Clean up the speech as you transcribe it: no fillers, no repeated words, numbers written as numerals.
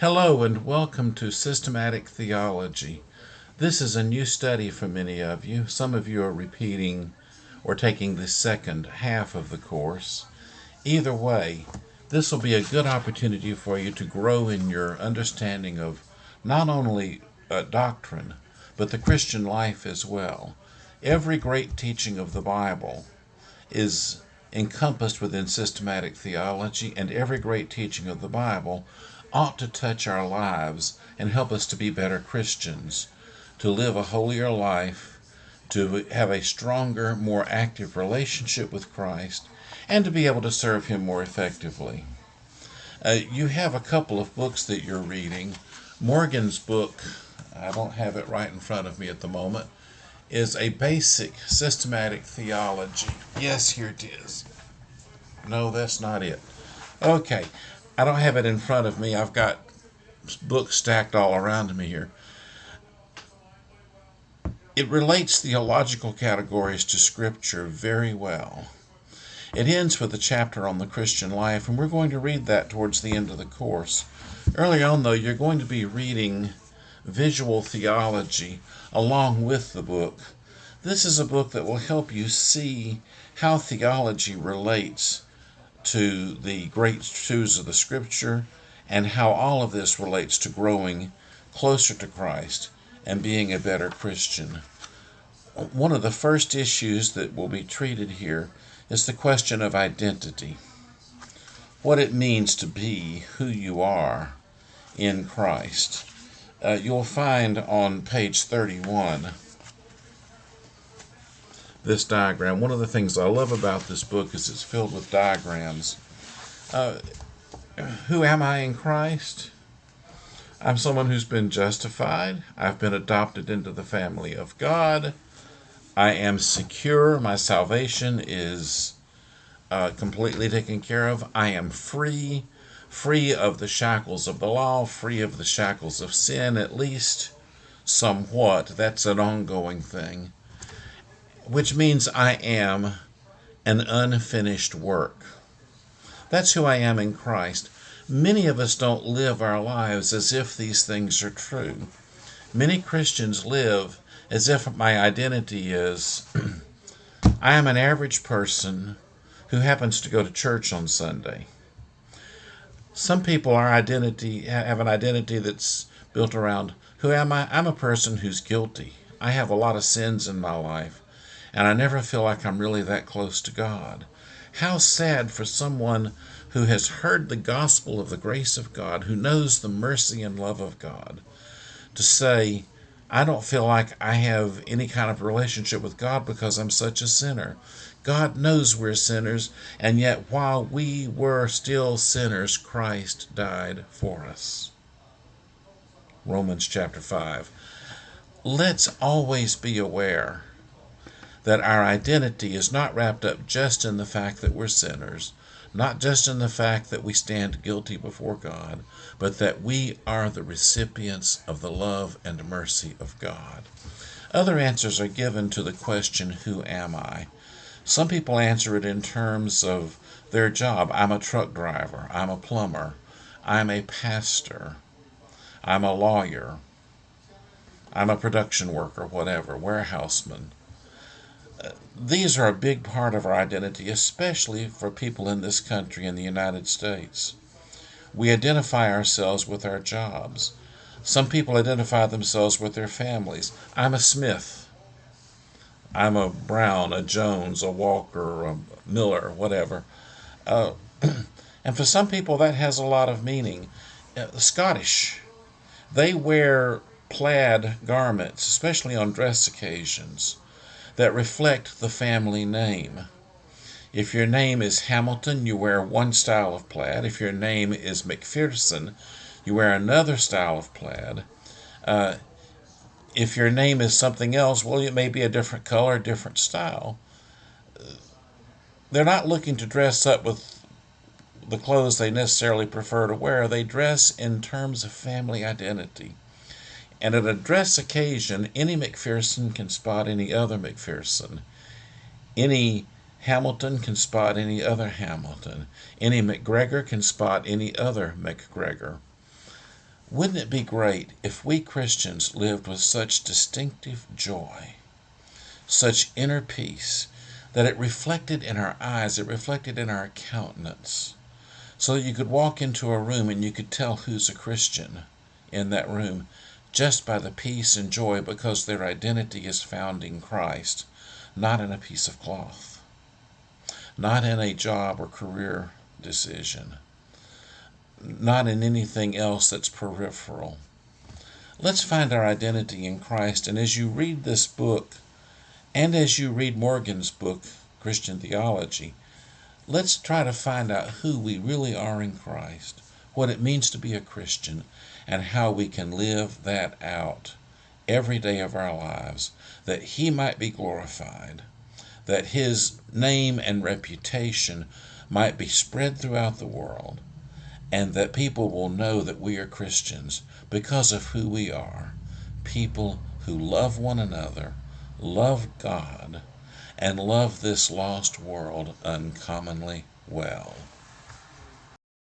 Hello and welcome to Systematic Theology. This is a new study for many of you. Some of you are repeating or taking the second half of the course. Either way, this will be a good opportunity for you to grow in your understanding of not only doctrine, but the Christian life as well. Every great teaching of the Bible is encompassed within systematic theology, and every great teaching of the Bible ought to touch our lives and help us to be better Christians, to live a holier life, to have a stronger, more active relationship with Christ, and to be able to serve Him more effectively. You have a couple of books that you're reading. Morgan's book, I don't have it right in front of me at the moment, is a basic systematic theology. Yes, here it is. No, that's not it. Okay, I don't have it in front of me. I've got books stacked all around me here. It relates theological categories to Scripture very well. It ends with a chapter on the Christian life, and we're going to read that towards the end of the course. Early on, though, you're going to be reading Visual Theology along with the book. This is a book that will help you see how theology relates to the great truths of the Scripture and how all of this relates to growing closer to Christ and being a better Christian. One of the first issues that will be treated here is the question of identity. What it means to be who you are in Christ. You'll find on page 31 this diagram. One of the things I love about this book is it's filled with diagrams. Who am I in Christ? I'm someone who's been justified. I've been adopted into the family of God. I am secure. My salvation is completely taken care of. I am free of the shackles of the law, free of the shackles of sin, at least somewhat. That's an ongoing thing, which means I am an unfinished work. That's who I am in Christ. Many of us don't live our lives as if these things are true. Many Christians live as if my identity is I am an average person who happens to go to church on Sunday. Some people have an identity that's built around who am I? I'm a person who's guilty. I have a lot of sins in my life, and I never feel like I'm really that close to God. How sad for someone who has heard the gospel of the grace of God, who knows the mercy and love of God, to say, I don't feel like I have any kind of relationship with God because I'm such a sinner. God knows we're sinners, and yet while we were still sinners, Christ died for us. Romans chapter 5. Let's always be aware that our identity is not wrapped up just in the fact that we're sinners, not just in the fact that we stand guilty before God, but that we are the recipients of the love and mercy of God. Other answers are given to the question, who am I? Some people answer it in terms of their job. I'm a truck driver. I'm a plumber. I'm a pastor. I'm a lawyer. I'm a production worker, whatever, warehouseman. These are a big part of our identity, especially for people in this country, in the United States. We identify ourselves with our jobs. Some people identify themselves with their families. I'm a Smith. I'm a Brown, a Jones, a Walker, a Miller, whatever. And for some people that has a lot of meaning. The Scottish, they wear plaid garments, especially on dress occasions, that reflect the family name. If your name is Hamilton, you wear one style of plaid. If your name is McPherson, you wear another style of plaid. If your name is something else, well, it may be a different color, different style. They're not looking to dress up with the clothes they necessarily prefer to wear. They dress in terms of family identity. And at a dress occasion, any McPherson can spot any other McPherson. Any Hamilton can spot any other Hamilton. Any McGregor can spot any other McGregor. Wouldn't it be great if we Christians lived with such distinctive joy, such inner peace, that it reflected in our eyes, it reflected in our countenance, so that you could walk into a room and you could tell who's a Christian in that room just by the peace and joy, because their identity is found in Christ, not in a piece of cloth, not in a job or career decision, not in anything else that's peripheral. Let's find our identity in Christ. And as you read this book, and as you read Morgan's book, Christian Theology, let's try to find out who we really are in Christ, what it means to be a Christian, and how we can live that out every day of our lives, that He might be glorified, that His name and reputation might be spread throughout the world, and that people will know that we are Christians because of who we are, people who love one another, love God, and love this lost world uncommonly well.